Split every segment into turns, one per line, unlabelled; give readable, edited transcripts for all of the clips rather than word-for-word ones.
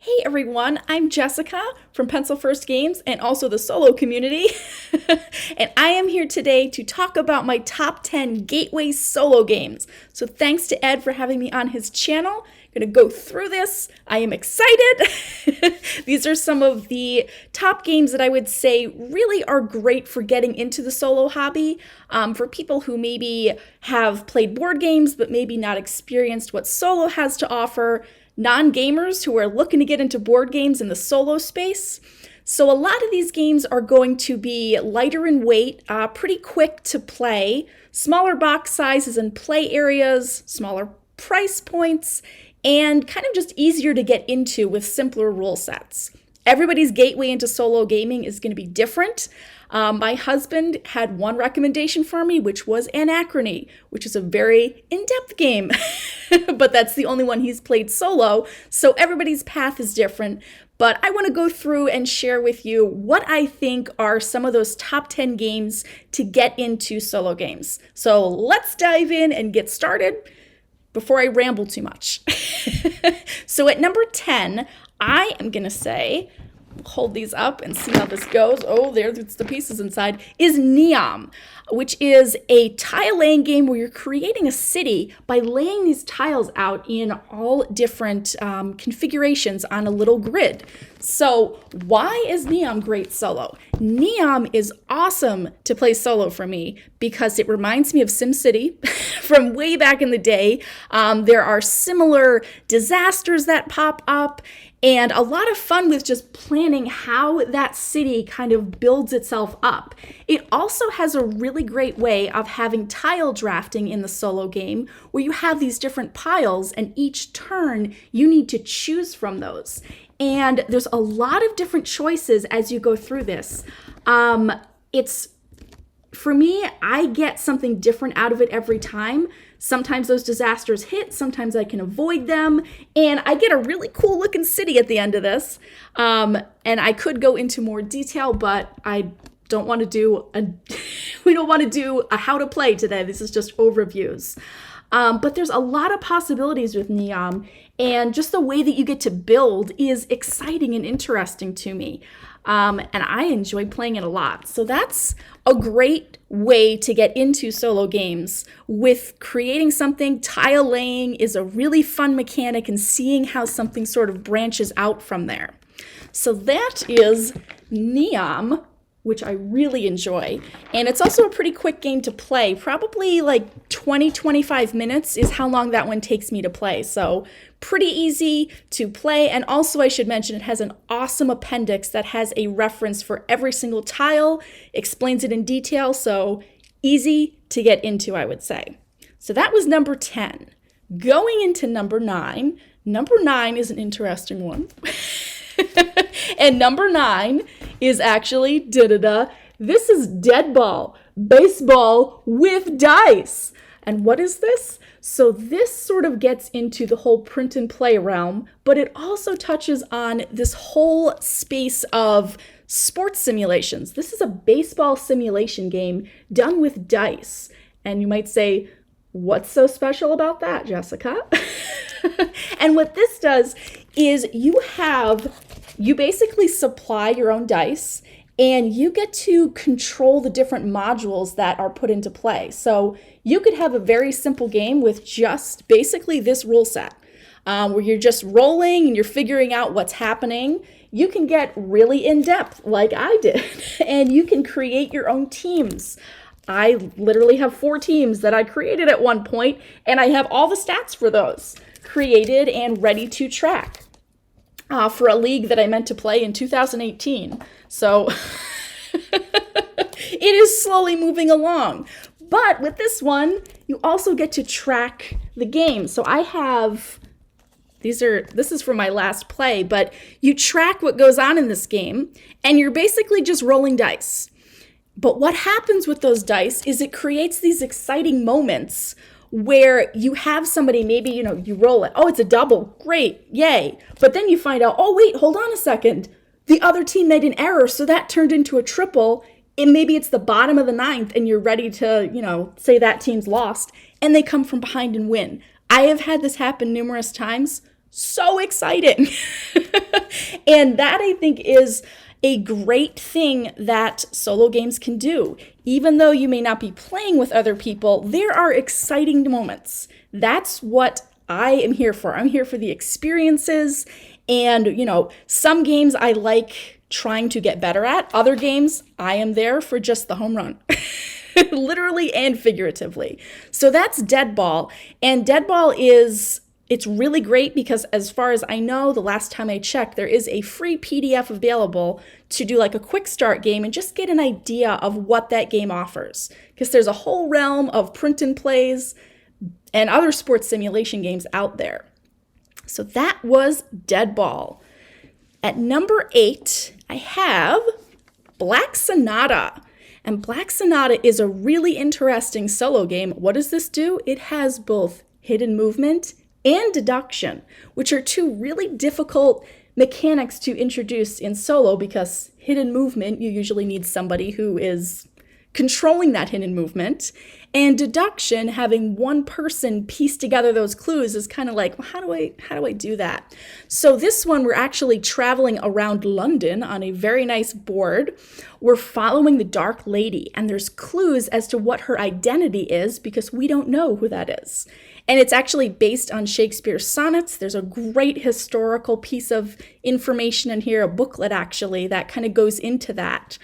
Hey everyone, I'm Jessica from Pencil First Games and also the solo community. And I am here today to talk about my top 10 gateway solo games. So thanks to Ed for having me on his channel. I'm going to go through this. I am excited. These are some of the top games that I would say really are great for getting into the solo hobby. For people who maybe have played board games but maybe not experienced what solo has to offer. Non-gamers who are looking to get into board games in the solo space. So a lot of these games are going to be lighter in weight, pretty quick to play, smaller box sizes and play areas, smaller price points, and kind of just easier to get into with simpler rule sets. Everybody's gateway into solo gaming is going to be different. My husband had one recommendation for me, which was Anachrony, which is a very in-depth game, but that's the only one he's played solo, so everybody's path is different. But I want to go through and share with you what I think are some of those top 10 games to get into solo games. So let's dive in and get started before I ramble too much. So at number 10, I am going to say, hold these up and see how this goes. Oh, there's the pieces inside, is NEOM, which is a tile laying game where you're creating a city by laying these tiles out in all different configurations on a little grid. So why is NEOM great solo? NEOM is awesome to play solo for me because it reminds me of SimCity from way back in the day. There are similar disasters that pop up, and a lot of fun with just planning how that city kind of builds itself up. It also has a really great way of having tile drafting in the solo game where you have these different piles and each turn you need to choose from those. And there's a lot of different choices as you go through this. For me, I get something different out of it every time. Sometimes those disasters hit, sometimes I can avoid them, and I get a really cool looking city at the end of this. And I could go into more detail, but I don't want to do we don't want to do a how to play today. This is just overviews. But there's a lot of possibilities with NEOM, and just the way that you get to build is exciting and interesting to me. And I enjoy playing it a lot. So that's a great way to get into solo games with creating something. Tile laying is a really fun mechanic and seeing how something sort of branches out from there. So that is NEOM, which I really enjoy. And it's also a pretty quick game to play. Probably like 20-25 minutes is how long that one takes me to play. So pretty easy to play. And also I should mention it has an awesome appendix that has a reference for every single tile, explains it in detail, so easy to get into, I would say. So that was number 10. Going into number 9. Number 9 is an interesting one. And number 9 is actually, this is Deadball, baseball with dice. And what is this? So this sort of gets into the whole print and play realm, but it also touches on this whole space of sports simulations. This is a baseball simulation game done with dice. And you might say, what's so special about that, Jessica? And what this does is you basically supply your own dice and you get to control the different modules that are put into play. So you could have a very simple game with just basically this rule set where you're just rolling and you're figuring out what's happening. You can get really in-depth like I did, and you can create your own teams. I literally have 4 teams that I created at one point, and I have all the stats for those created and ready to track for a league that I meant to play in 2018. So it is slowly moving along. But with this one, you also get to track the game. So I have, this is for my last play, but you track what goes on in this game, and you're basically just rolling dice. But what happens with those dice is it creates these exciting moments where you have somebody, maybe, you roll it. Oh, it's a double. Great. Yay. But then you find out, oh, wait, hold on a second. The other team made an error, so that turned into a triple. And maybe it's the bottom of the 9th and you're ready to, say that team's lost. And they come from behind and win. I have had this happen numerous times. So exciting. And that, I think, is a great thing that solo games can do. Even though you may not be playing with other people, there are exciting moments. That's what I am here for. I'm here for the experiences. And, some games I like trying to get better at. Other games, I am there for just the home run. Literally and figuratively. So that's Deadball. And Deadball it's really great because, as far as I know, the last time I checked, there is a free PDF available to do like a quick start game and just get an idea of what that game offers. Because there's a whole realm of print and plays and other sports simulation games out there. So that was Deadball. At number 8, I have Black Sonata. And Black Sonata is a really interesting solo game. What does this do? It has both hidden movement and deduction, which are two really difficult mechanics to introduce in solo, because hidden movement, you usually need somebody who is controlling that hidden movement. And deduction, having one person piece together those clues, is kind of like, well, how do I do that? So this one, we're actually traveling around London on a very nice board. We're following the Dark Lady, and there's clues as to what her identity is because we don't know who that is. And it's actually based on Shakespeare's sonnets. There's a great historical piece of information in here, a booklet actually, that kind of goes into that.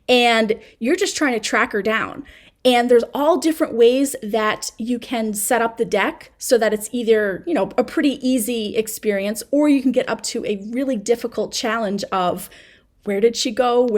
And you're just trying to track her down. And there's all different ways that you can set up the deck so that it's either, a pretty easy experience, or you can get up to a really difficult challenge of where did she go?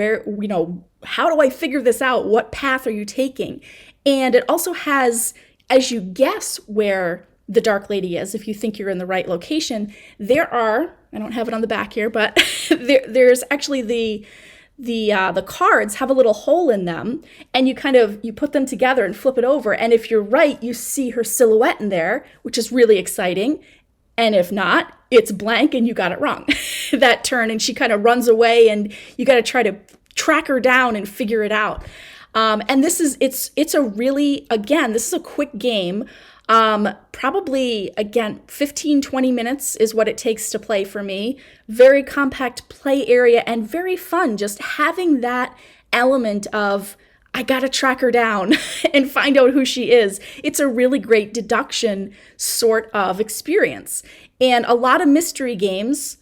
How do I figure this out? What path are you taking? And it also has, as you guess where the Dark Lady is, if you think you're in the right location, I don't have it on the back here, but there's actually the cards have a little hole in them, and you put them together and flip it over. And if you're right, you see her silhouette in there, which is really exciting. And if not, it's blank and you got it wrong that turn, and she kind of runs away, and you got to try to track her down and figure it out. And this is a quick game. Probably, again, 15, 20 minutes is what it takes to play for me. Very compact play area and very fun. Just having that element of, I gotta track her down and find out who she is. It's a really great deduction sort of experience. And a lot of mystery games,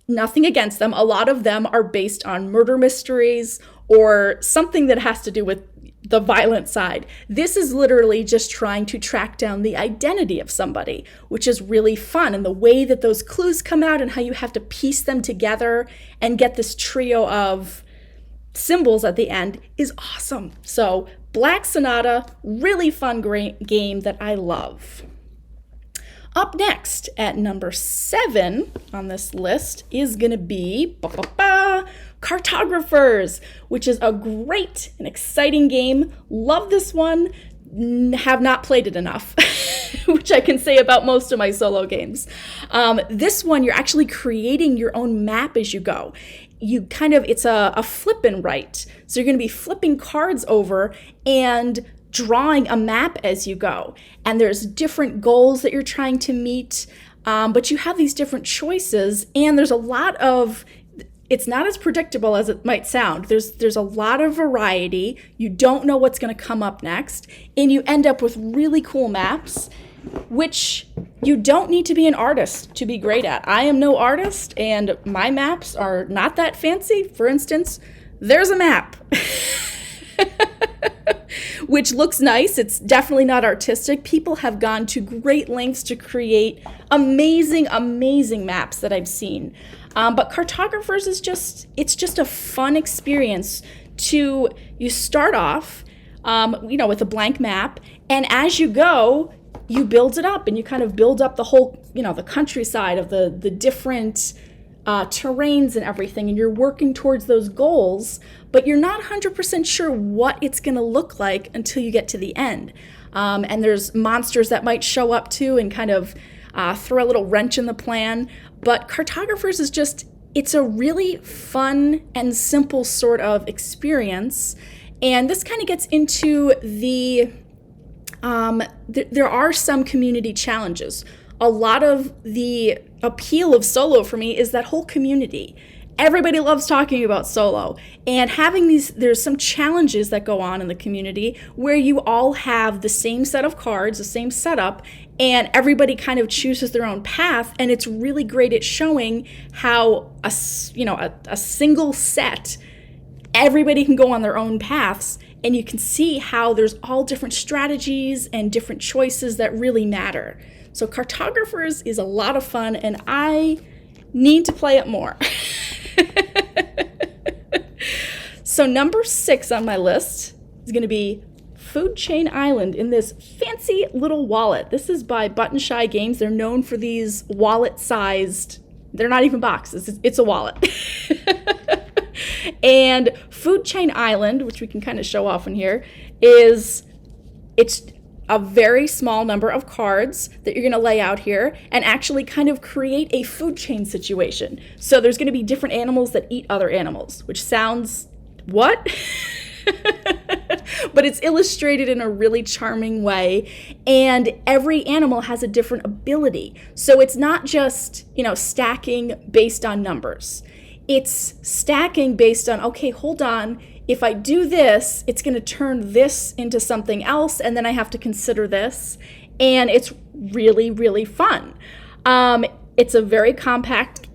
nothing against them, a lot of them are based on murder mysteries or something that has to do with the violent side. This is literally just trying to track down the identity of somebody, which is really fun. And the way that those clues come out and how you have to piece them together and get this trio of symbols at the end is awesome. So Black Sonata, really fun great game that I love. Up next at number 7 on this list is going to be Cartographers, which is a great and exciting game. Love this one. Have not played it enough, which I can say about most of my solo games. This one, you're actually creating your own map as you go. It's a flip and write. So you're going to be flipping cards over and drawing a map as you go. And there's different goals that you're trying to meet, but you have these different choices, and there's a lot of, it's not as predictable as it might sound. There's a lot of variety. You don't know what's going to come up next, and you end up with really cool maps, which you don't need to be an artist to be great at. I am no artist, and my maps are not that fancy. For instance, there's a map. Which looks nice. It's definitely not artistic. People have gone to great lengths to create amazing, amazing maps that I've seen. But Cartographers is just a fun experience. You start off, with a blank map, and as you go, you build it up, and you kind of build up the whole, the countryside of the different terrains and everything, and you're working towards those goals, but you're not 100% sure what it's going to look like until you get to the end. And there's monsters that might show up too and kind of throw a little wrench in the plan. But Cartographers is it's a really fun and simple sort of experience. And this kind of gets into there are some community challenges. A lot of the appeal of solo for me is that whole community. Everybody loves talking about Solo, and having there's some challenges that go on in the community where you all have the same set of cards, the same setup, and everybody kind of chooses their own path, and it's really great at showing how a single set, everybody can go on their own paths, and you can see how there's all different strategies and different choices that really matter. So Cartographers is a lot of fun, and I need to play it more. So number 6 on my list is going to be Food Chain Island in this fancy little wallet. This is by Button Shy Games. They're known for these wallet-sized, they're not even boxes, it's a wallet. And Food Chain Island, which we can kind of show off in here, it's a very small number of cards that you're going to lay out here and actually kind of create a food chain situation. So there's going to be different animals that eat other animals, which sounds, what? But it's illustrated in a really charming way, and every animal has a different ability. So it's not just, stacking based on numbers. It's stacking based on, okay, hold on, if I do this, it's going to turn this into something else, and then I have to consider this, and it's really, really fun. It's a very compact,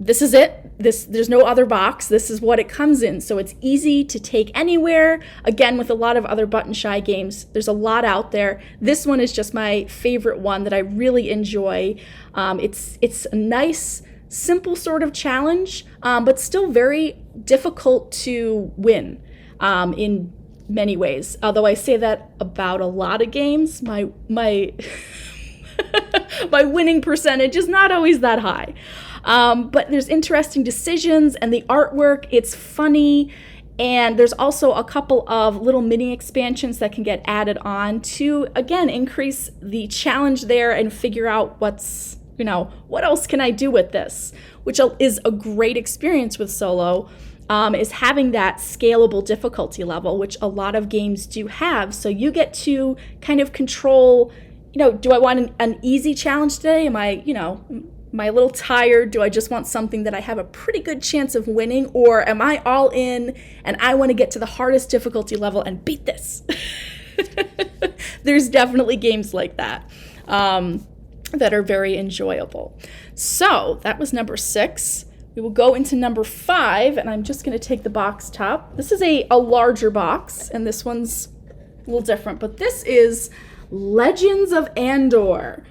this is it. There's no other box. This is what it comes in, so it's easy to take anywhere. Again, with a lot of other Button Shy games, there's a lot out there. This one is just my favorite one that I really enjoy. It's a nice, simple sort of challenge, but still very difficult to win in many ways. Although I say that about a lot of games, my my winning percentage is not always that high. But there's interesting decisions, and the artwork, it's funny, and there's also a couple of little mini expansions that can get added on to, again, increase the challenge there and figure out what else can I do with this, which is a great experience with Solo, is having that scalable difficulty level, which a lot of games do have. So you get to kind of control, do I want an easy challenge today? Am I a little tired? Do I just want something that I have a pretty good chance of winning? Or am I all in and I want to get to the hardest difficulty level and beat this? There's definitely games like that. That are very enjoyable. So that was number 6. We will go into number 5, and I'm just going to take the box top. This is a larger box, and this one's a little different, but this is Legends of Andor,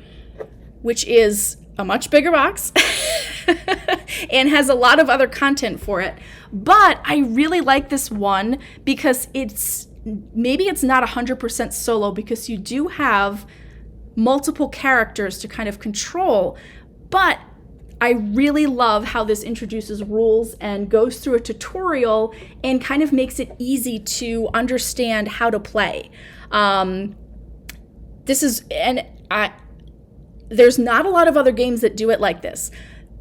which is a much bigger box and has a lot of other content for it. But I really like this one because maybe it's not 100% solo, because you do have multiple characters to kind of control, but I really love how this introduces rules and goes through a tutorial and kind of makes it easy to understand how to play. There's not a lot of other games that do it like this.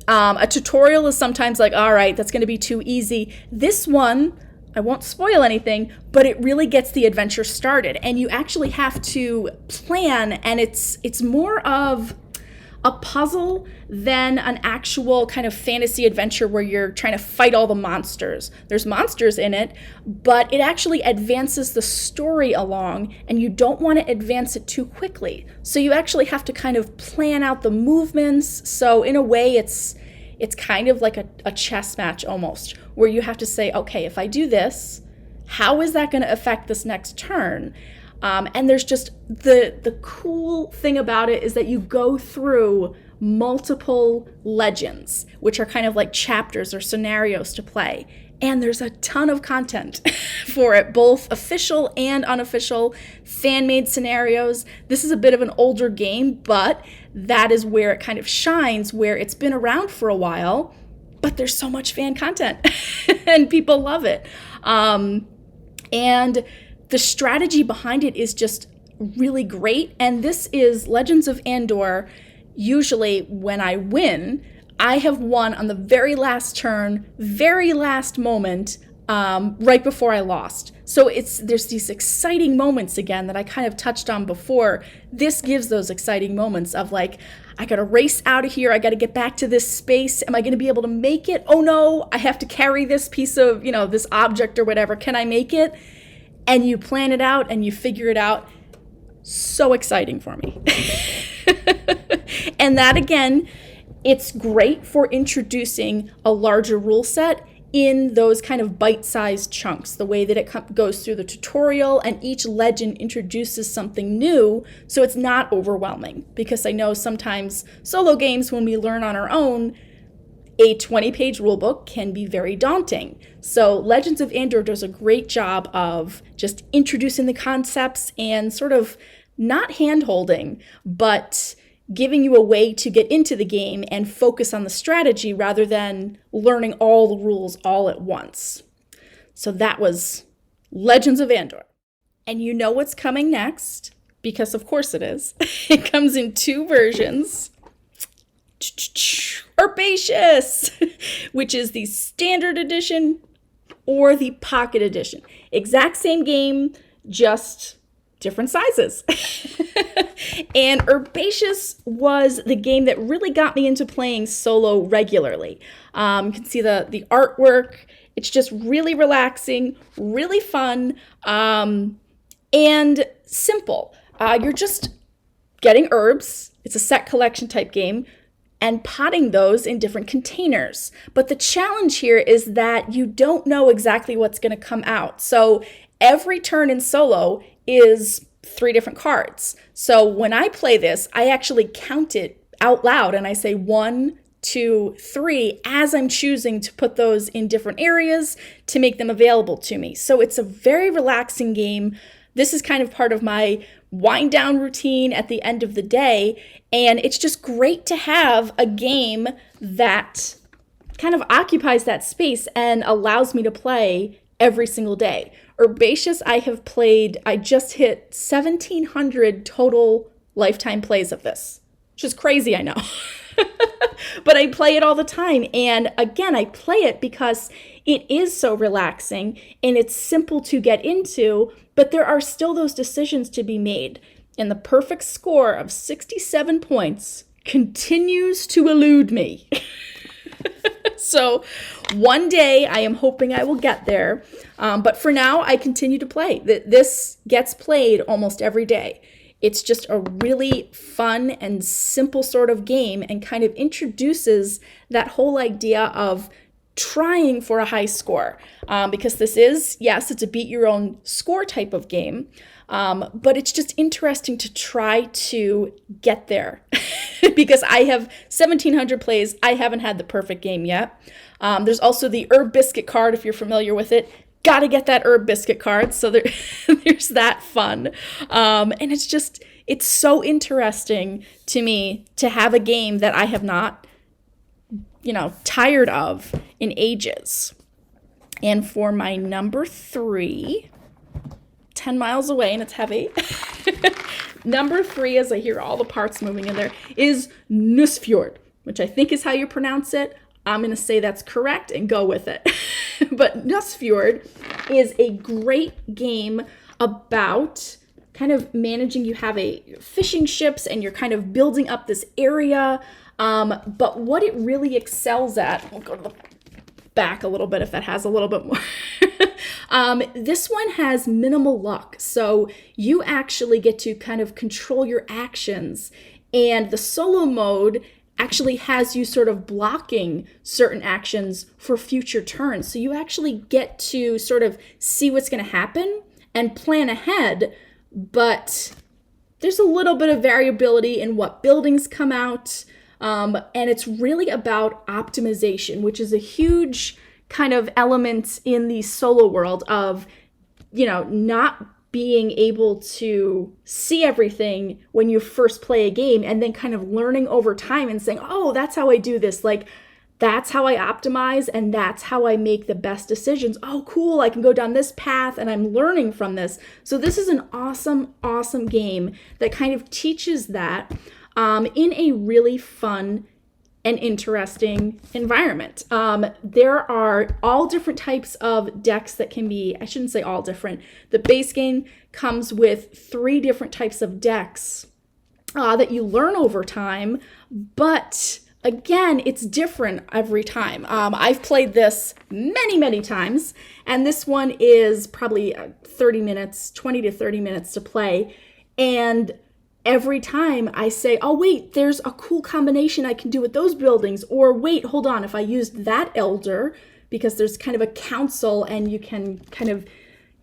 A tutorial is sometimes like, all right, that's going to be too easy. This one, I won't spoil anything, but it really gets the adventure started, and you actually have to plan, and it's more of a puzzle than an actual kind of fantasy adventure where you're trying to fight all the monsters. There's monsters in it, but it actually advances the story along, and you don't want to advance it too quickly. So you actually have to kind of plan out the movements. So in a way, it's kind of like a chess match almost, where you have to say, okay, if I do this, how is that going to affect this next turn? And there's just the cool thing about it is that you go through multiple legends, which are kind of like chapters or scenarios to play. And there's a ton of content for it, both official and unofficial fan-made scenarios. This is a bit of an older game, but that is where it kind of shines, where it's been around for a while, but there's so much fan content and people love it. And the strategy behind it is just really great. And this is Legends of Andor. Usually when I win, I have won on the very last turn, very last moment, right before I lost. So there's these exciting moments again that I kind of touched on before. This gives those exciting moments of like, I got to race out of here. I got to get back to this space. Am I going to be able to make it? Oh no, I have to carry this piece of, this object or whatever. Can I make it? And you plan it out and you figure it out. So exciting for me. And that, again, it's great for introducing a larger rule set in those kind of bite-sized chunks, the way that it goes through the tutorial, and each legend introduces something new, so it's not overwhelming. Because I know sometimes solo games, when we learn on our own, a 20-page rulebook can be very daunting. So Legends of Andor does a great job of just introducing the concepts and sort of not hand-holding, but giving you a way to get into the game and focus on the strategy rather than learning all the rules all at once. So that was Legends of Andor. And you know what's coming next, because of course it is. It comes in 2 versions. Herbaceous, which is the standard edition or the pocket edition. Exact same game, just different sizes. And Herbaceous was the game that really got me into playing solo regularly. You can see the artwork. It's just really relaxing, really fun, and simple. You're just getting herbs. It's a set collection type game, and potting those in different containers. But the challenge here is that you don't know exactly what's going to come out. So every turn in solo is 3 different cards. So when I play this, I actually count it out loud and I say 1, 2, 3 as I'm choosing to put those in different areas to make them available to me. So it's a very relaxing game. This is kind of part of my wind down routine at the end of the day. And it's just great to have a game that kind of occupies that space and allows me to play every single day. Herbaceous, I just hit 1,700 total lifetime plays of this, which is crazy, I know. But I play it all the time. And again, I play it because it is so relaxing and it's simple to get into, but there are still those decisions to be made. And the perfect score of 67 points continues to elude me. So one day I am hoping I will get there. But for now, I continue to play. This gets played almost every day. It's just a really fun and simple sort of game and kind of introduces that whole idea of trying for a high score. Because this is, yes, it's a beat your own score type of game. But it's just interesting to try to get there. Because I have 1,700 plays. I haven't had the perfect game yet. There's also the herb biscuit card, if you're familiar with it. Got to get that herb biscuit card. So there's that fun. And it's so interesting to me to have a game that I have not, tired of in ages. And for my number 3, 10 miles away, and it's heavy. Number 3, as I hear all the parts moving in there, is Nusfjord, which I think is how you pronounce it. I'm going to say that's correct and go with it. But Nusfjord is a great game about kind of managing. You have fishing ships and you're kind of building up this area. But what it really excels at, we'll go to the back a little bit if that has a little bit more. This one has minimal luck. So you actually get to kind of control your actions. And the solo mode actually has you sort of blocking certain actions for future turns. So you actually get to sort of see what's going to happen and plan ahead, but there's a little bit of variability in what buildings come out. And it's really about optimization, which is a huge kind of element in the solo world of, not being able to see everything when you first play a game and then kind of learning over time and saying, oh, that's how I do this. Like, that's how I optimize and that's how I make the best decisions. Oh, cool. I can go down this path and I'm learning from this. So this is an awesome, awesome game that kind of teaches that in a really fun and interesting environment. There are all different types of decks that can be, I shouldn't say all different. The base game comes with 3 different types of decks that you learn over time, but again, it's different every time. I've played this many, many times, and this one is probably 30 minutes, 20 to 30 minutes to play, and every time I say, oh wait, there's a cool combination I can do with those buildings, or wait, hold on, if I used that elder, because there's kind of a council and you can kind of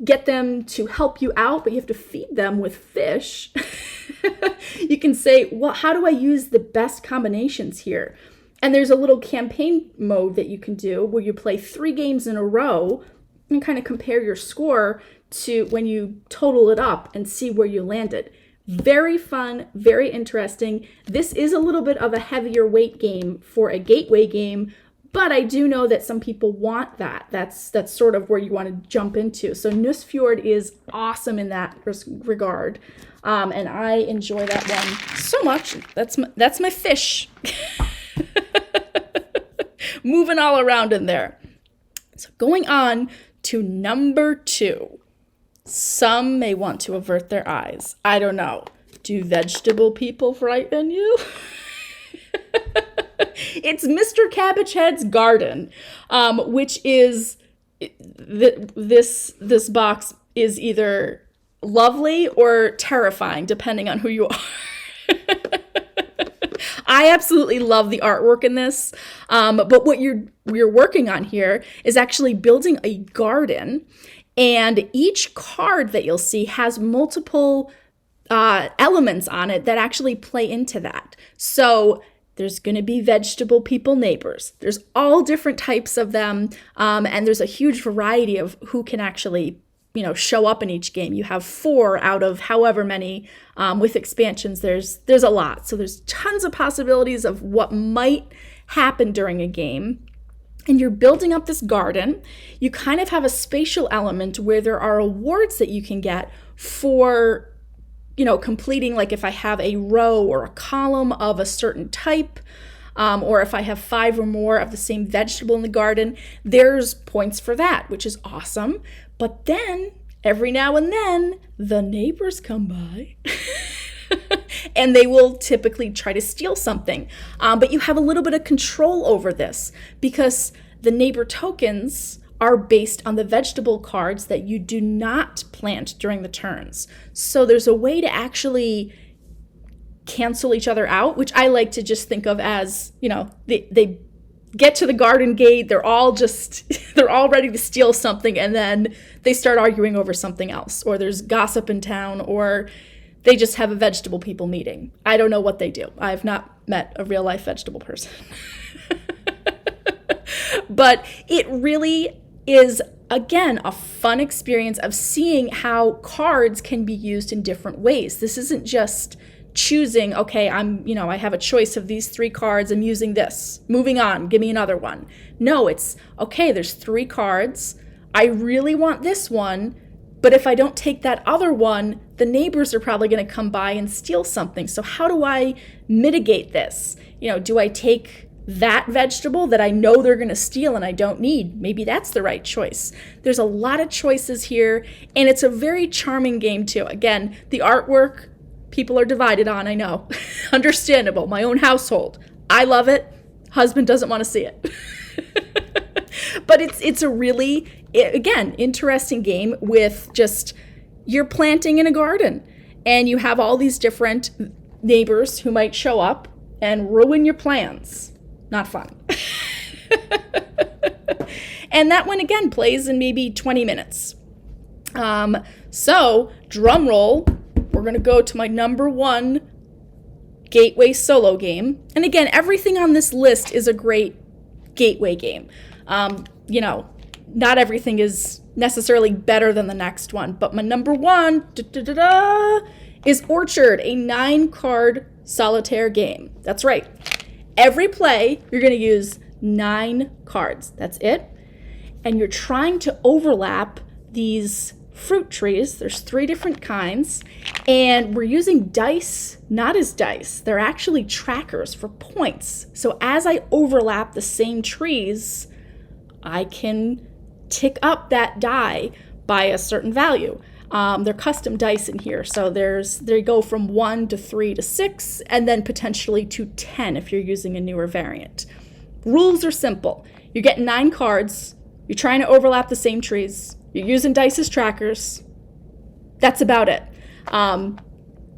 get them to help you out, but you have to feed them with fish. You can say, well, how do I use the best combinations here? And there's a little campaign mode that you can do where you play 3 games in a row and kind of compare your score to when you total it up and see where you landed. Very fun, very interesting. This is a little bit of a heavier weight game for a gateway game, but I do know that some people want that. That's sort of where you want to jump into. So Nusfjord is awesome in that regard, and I enjoy that one so much. That's my fish. Moving all around in there. So going on to number 2. Some may want to avert their eyes. I don't know. Do vegetable people frighten you? It's Mr. Cabbagehead's Garden, which is this box is either lovely or terrifying, depending on who you are. I absolutely love the artwork in this, but what you're working on here is actually building a garden, and each card that you'll see has multiple elements on it that actually play into that. So there's going to be vegetable people neighbors. There's all different types of them, and there's a huge variety of who can actually, show up in each game. You have 4 out of however many. With expansions, there's a lot. So there's tons of possibilities of what might happen during a game. And you're building up this garden. You kind of have a spatial element where there are awards that you can get for completing, like if I have a row or a column of a certain type, or if I have 5 or more of the same vegetable in the garden, there's points for that, which is awesome. But then every now and then the neighbors come by and they will typically try to steal something. But you have a little bit of control over this because the neighbor tokens are based on the vegetable cards that you do not plant during the turns. So there's a way to actually cancel each other out, which I like to just think of as, they get to the garden gate, they're all ready to steal something, and then they start arguing over something else, or there's gossip in town, or they just have a vegetable people meeting. I don't know what they do. I have not met a real life vegetable person. But it really is, again, a fun experience of seeing how cards can be used in different ways. This isn't just choosing, okay, I have a choice of these 3 cards, I'm using this. Moving on, give me another one. No, it's, okay, there's 3 cards. I really want this one, but if I don't take that other one, the neighbors are probably going to come by and steal something. So how do I mitigate this? Do I take that vegetable that I know they're going to steal and I don't need? Maybe that's the right choice. There's a lot of choices here, and it's a very charming game too. Again, the artwork, people are divided on, I know. Understandable. My own household. I love it. Husband doesn't want to see it. But it's a really, again, interesting game with just, you're planting in a garden and you have all these different neighbors who might show up and ruin your plans. Not fun. And that one, again, plays in maybe 20 minutes. So, drum roll, we're going to go to my number 1 gateway solo game. And again, everything on this list is a great gateway game. Not everything is necessarily better than the next one, but my number 1 is Orchard, a 9-card solitaire game. That's right. Every play, you're going to use 9 cards. That's it. And you're trying to overlap these fruit trees. There's 3 different kinds. And we're using dice, not as dice. They're actually trackers for points. So as I overlap the same trees, I can tick up that die by a certain value. They're custom dice in here. So they go from 1 to 3 to 6, and then potentially to 10 if you're using a newer variant. Rules are simple. You're getting 9 cards. You're trying to overlap the same trees. You're using dice as trackers. That's about it.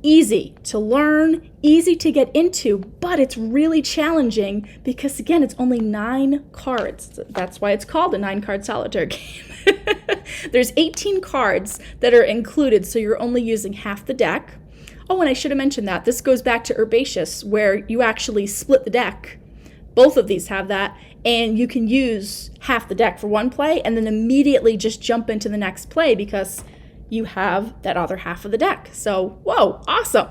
Easy to learn, easy to get into, but it's really challenging because, again, it's only 9 cards. That's why it's called a 9-card solitaire game. There's 18 cards that are included, so you're only using half the deck. Oh, and I should have mentioned that. This goes back to Herbaceous, where you actually split the deck. Both of these have that, and you can use half the deck for one play and then immediately just jump into the next play because you have that other half of the deck. So, whoa, awesome.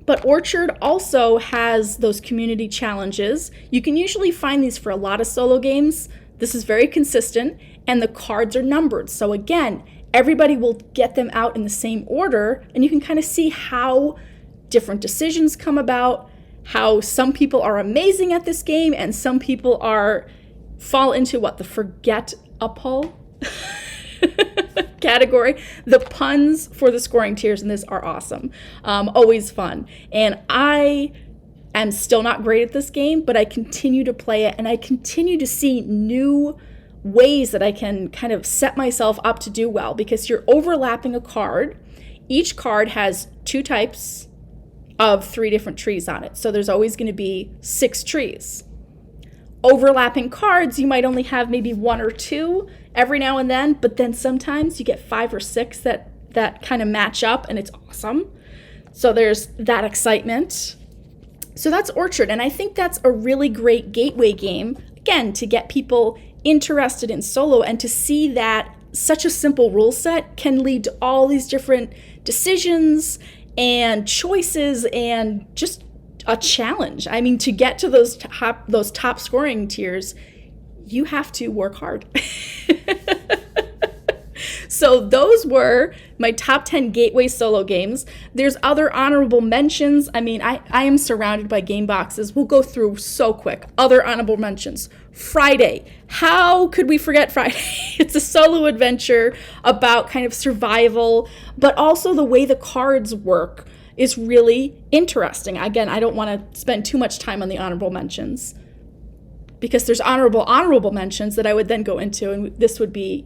But Orchard also has those community challenges. You can usually find these for a lot of solo games. This is very consistent, and the cards are numbered. So again, everybody will get them out in the same order, and you can kind of see how different decisions come about, how some people are amazing at this game, and some people fall into the forget-a-pull category. The puns for the scoring tiers in this are awesome. Always fun. And I am still not great at this game, but I continue to play it, and I continue to see new ways that I can kind of set myself up to do well, because you're overlapping a card. Each card has 2 types of 3 different trees on it. So there's always going to be 6 trees. Overlapping cards, you might only have maybe 1 or 2 every now and then, but then sometimes you get 5 or 6 that kind of match up, and it's awesome. So there's that excitement. So that's Orchard, and I think that's a really great gateway game, again, to get people interested in solo and to see that such a simple rule set can lead to all these different decisions and choices and just a challenge. I mean, to get to those top scoring tiers, you have to work hard. So those were my top 10 gateway solo games. There's other honorable mentions. I mean, I am surrounded by game boxes. We'll go through so quick. Other honorable mentions. Friday. How could we forget Friday? It's a solo adventure about kind of survival, but also the way the cards work is really interesting. Again, I don't want to spend too much time on the honorable mentions, because there's honorable mentions that I would then go into, and this would be,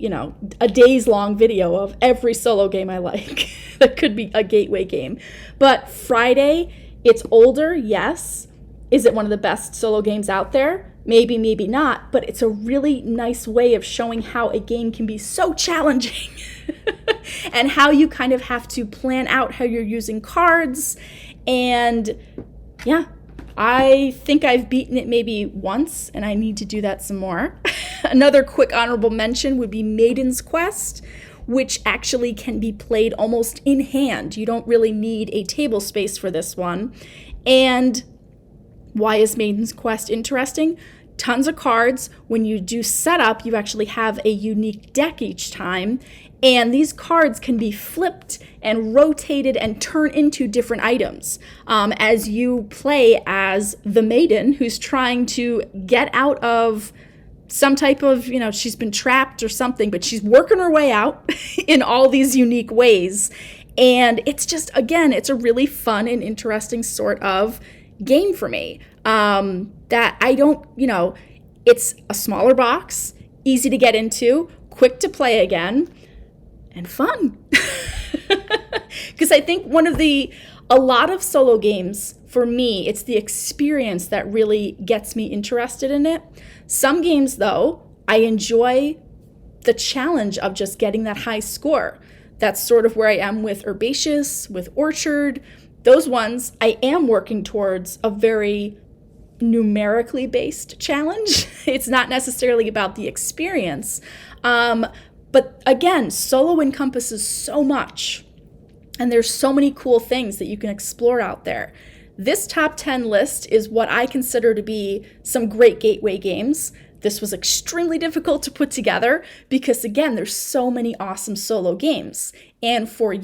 a days-long video of every solo game I like that could be a gateway game. But Friday, it's older, yes. Is it one of the best solo games out there? Maybe, maybe not, but it's a really nice way of showing how a game can be so challenging and how you kind of have to plan out how you're using cards. And yeah, I think I've beaten it maybe once, and I need to do that some more. Another quick honorable mention would be Maiden's Quest, which actually can be played almost in hand. You don't really need a table space for this one. And why is Maiden's Quest interesting? Tons of cards. When you do setup, you actually have a unique deck each time, and these cards can be flipped and rotated and turn into different items as you play as the maiden who's trying to get out of some type of, she's been trapped or something, but she's working her way out in all these unique ways. And it's just, again, it's a really fun and interesting sort of game for me. That I don't, it's a smaller box, easy to get into, quick to play again, and fun. Because I think a lot of solo games, for me, it's the experience that really gets me interested in it. Some games, though, I enjoy the challenge of just getting that high score. That's sort of where I am with Herbaceous, with Orchard. Those ones, I am working towards a very numerically based challenge. It's not necessarily about the experience. But again, solo encompasses so much, and there's so many cool things that you can explore out there. This top 10 list is what I consider to be some great gateway games. This was extremely difficult to put together because, again, there's so many awesome solo games. And for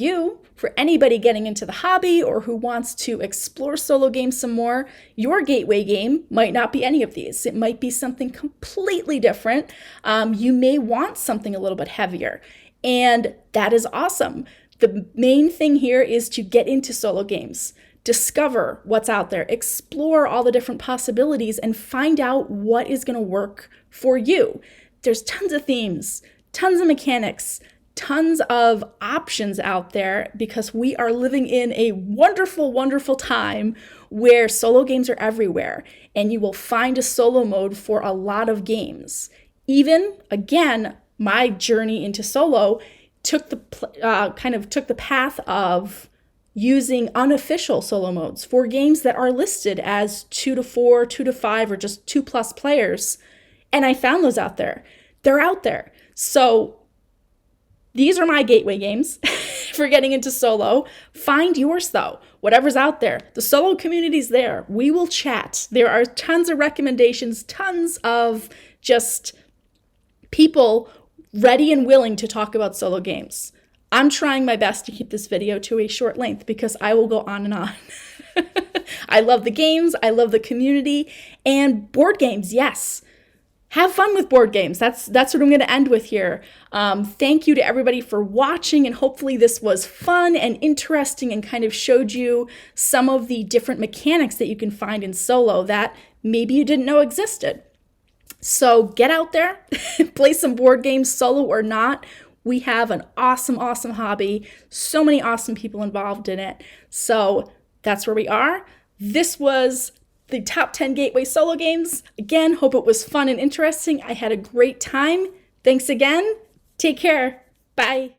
anybody getting into the hobby or who wants to explore solo games some more, your gateway game might not be any of these. It might be something completely different. You may want something a little bit heavier. And that is awesome. The main thing here is to get into solo games, discover what's out there, explore all the different possibilities, and find out what is going to work for you. There's tons of themes, tons of mechanics, tons of options out there, because we are living in a wonderful, wonderful time where solo games are everywhere, and you will find a solo mode for a lot of games. Even, again, my journey into solo took the path of using unofficial solo modes for games that are listed as 2 to 4, 2 to 5, or just 2+ players. And I found those out there. They're out there. So these are my gateway games for getting into solo. Find yours though, whatever's out there. The solo community's there. We will chat. There are tons of recommendations, tons of just people ready and willing to talk about solo games. I'm trying my best to keep this video to a short length because I will go on and on. I love the games, I love the community, and board games, yes. Have fun with board games. That's what I'm going to end with here. Thank you to everybody for watching, and hopefully this was fun and interesting and kind of showed you some of the different mechanics that you can find in solo that maybe you didn't know existed. So get out there, play some board games, solo or not. We have an awesome, awesome hobby. So many awesome people involved in it. So that's where we are. This was the top 10 gateway solo games. Again, hope it was fun and interesting. I had a great time. Thanks again. Take care. Bye.